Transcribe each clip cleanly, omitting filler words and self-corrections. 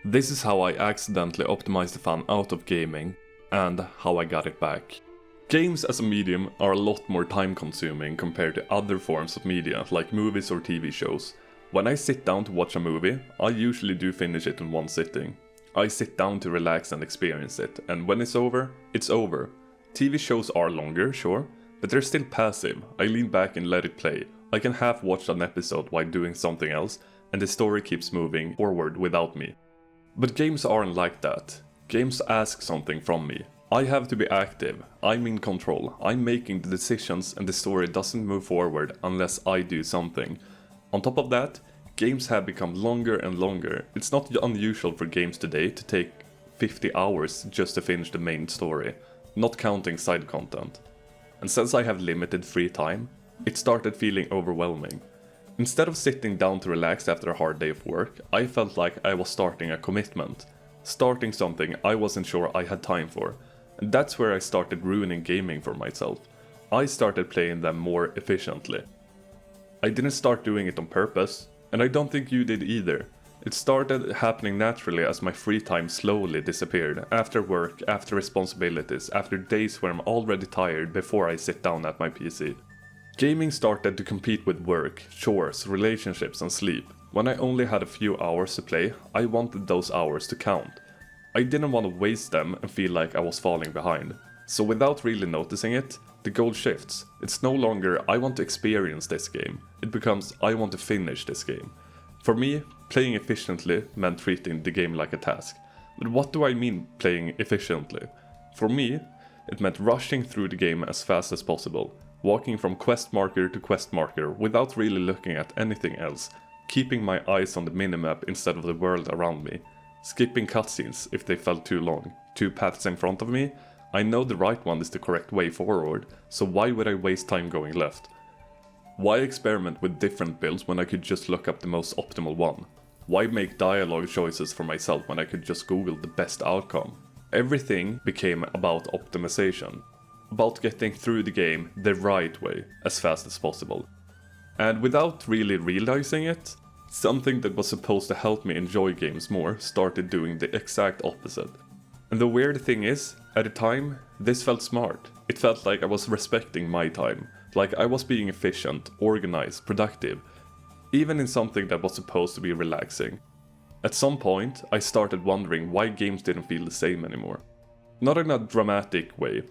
This is how I accidentally optimized the fun out of gaming, and how I got it back. Games as a medium are a lot more time consuming compared to other forms of media like movies or TV shows. When I sit down to watch a movie, I usually do finish it in one sitting. I sit down to relax and experience it, and when it's over, it's over. TV shows are longer, sure, but they're still passive. I lean back and let it play. I can half watch an episode while doing something else, and the story keeps moving forward without me. But games aren't like that. Games ask something from me. I have to be active, I'm in control, I'm making the decisions and the story doesn't move forward unless I do something. On top of that, games have become longer and longer. It's not unusual for games today to take 50 hours just to finish the main story, not counting side content. And since I have limited free time, it started feeling overwhelming. Instead of sitting down to relax after a hard day of work, I felt like I was starting a commitment. Starting something I wasn't sure I had time for. And that's where I started ruining gaming for myself. I started playing them more efficiently. I didn't start doing it on purpose, and I don't think you did either. It started happening naturally as my free time slowly disappeared, after work, after responsibilities, after days where I'm already tired before I sit down at my PC. Gaming started to compete with work, chores, relationships and sleep. When I only had a few hours to play, I wanted those hours to count. I didn't want to waste them and feel like I was falling behind. So without really noticing it, the goal shifts. It's no longer I want to experience this game, it becomes I want to finish this game. For me, playing efficiently meant treating the game like a task. But what do I mean playing efficiently? For me, it meant rushing through the game as fast as possible, walking from quest marker to quest marker without really looking at anything else, keeping my eyes on the minimap instead of the world around me, skipping cutscenes if they felt too long, 2 paths in front of me. I know the right one is the correct way forward, so why would I waste time going left? Why experiment with different builds when I could just look up the most optimal one? Why make dialogue choices for myself when I could just Google the best outcome? Everything became about optimization, about getting through the game the right way, as fast as possible. And without really realizing it, something that was supposed to help me enjoy games more started doing the exact opposite. And the weird thing is, at the time, this felt smart. It felt like I was respecting my time, like I was being efficient, organized, productive, even in something that was supposed to be relaxing. At some point, I started wondering why games didn't feel the same anymore. Not in a dramatic way,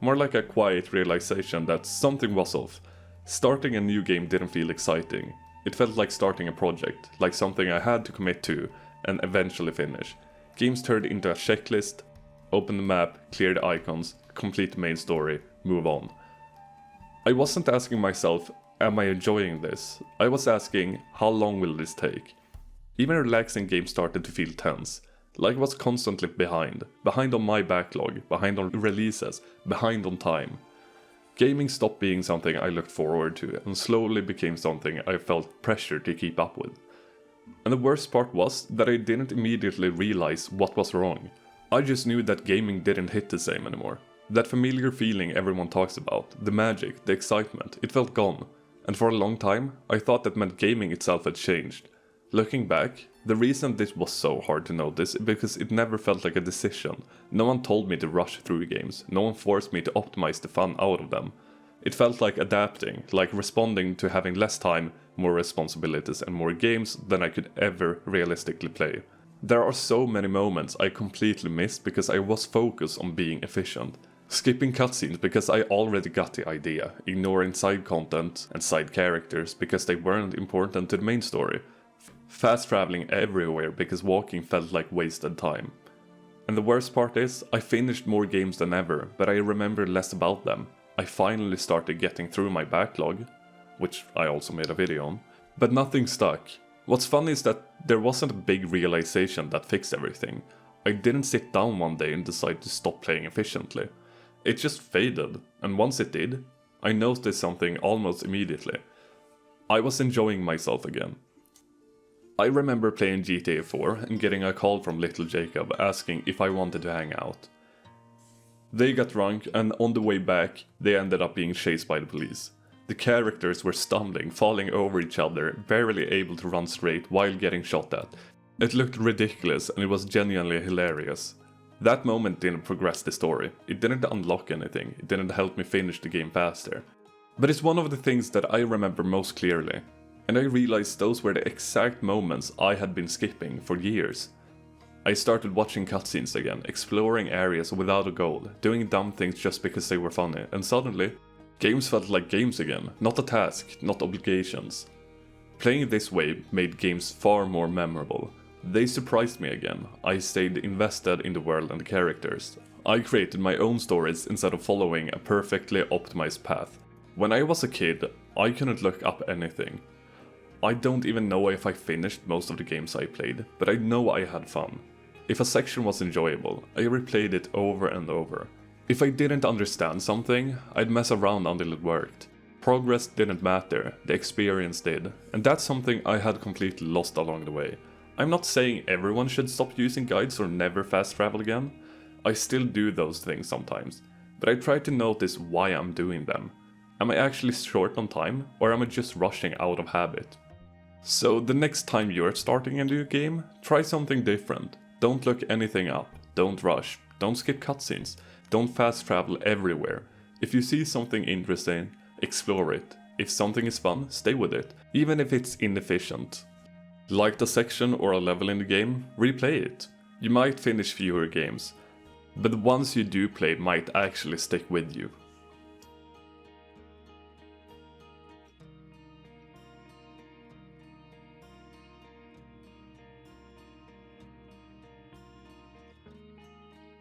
more like a quiet realization that something was off. Starting a new game didn't feel exciting. It felt like starting a project, like something I had to commit to and eventually finish. Games turned into a checklist: open the map, clear the icons, complete the main story, move on. I wasn't asking myself, am I enjoying this? I was asking, how long will this take? Even relaxing games started to feel tense, like I was constantly behind on my backlog, behind on releases, behind on time. Gaming stopped being something I looked forward to and slowly became something I felt pressure to keep up with. And the worst part was that I didn't immediately realize what was wrong. I just knew that gaming didn't hit the same anymore. That familiar feeling everyone talks about, the magic, the excitement, it felt gone. And for a long time, I thought that meant gaming itself had changed. Looking back, the reason this was so hard to notice is because it never felt like a decision. No one told me to rush through games, no one forced me to optimize the fun out of them. It felt like adapting, like responding to having less time, more responsibilities and more games than I could ever realistically play. There are so many moments I completely missed because I was focused on being efficient. Skipping cutscenes because I already got the idea, ignoring side content and side characters because they weren't important to the main story. Fast traveling everywhere because walking felt like wasted time. And the worst part is, I finished more games than ever, but I remember less about them. I finally started getting through my backlog, which I also made a video on, but nothing stuck. What's funny is that there wasn't a big realization that fixed everything. I didn't sit down one day and decide to stop playing efficiently. It just faded, and once it did, I noticed something almost immediately. I was enjoying myself again. I remember playing GTA 4 and getting a call from little Jacob asking if I wanted to hang out. They got drunk and on the way back, they ended up being chased by the police. The characters were stumbling, falling over each other, barely able to run straight while getting shot at. It looked ridiculous and it was genuinely hilarious. That moment didn't progress the story, it didn't unlock anything, it didn't help me finish the game faster. But it's one of the things that I remember most clearly, and I realized those were the exact moments I had been skipping for years. I started watching cutscenes again, exploring areas without a goal, doing dumb things just because they were funny, and suddenly, games felt like games again, not a task, not obligations. Playing this way made games far more memorable. They surprised me again, I stayed invested in the world and the characters. I created my own stories instead of following a perfectly optimized path. When I was a kid, I couldn't look up anything. I don't even know if I finished most of the games I played, but I know I had fun. If a section was enjoyable, I replayed it over and over. If I didn't understand something, I'd mess around until it worked. Progress didn't matter, the experience did, and that's something I had completely lost along the way. I'm not saying everyone should stop using guides or never fast travel again. I still do those things sometimes, but I try to notice why I'm doing them. Am I actually short on time, or am I just rushing out of habit? So the next time you're starting a new game, try something different. Don't look anything up, don't rush, don't skip cutscenes, don't fast travel everywhere. If you see something interesting, explore it. If something is fun, stay with it, even if it's inefficient. Like a section or a level in the game, replay it. You might finish fewer games, but the ones you do play might actually stick with you.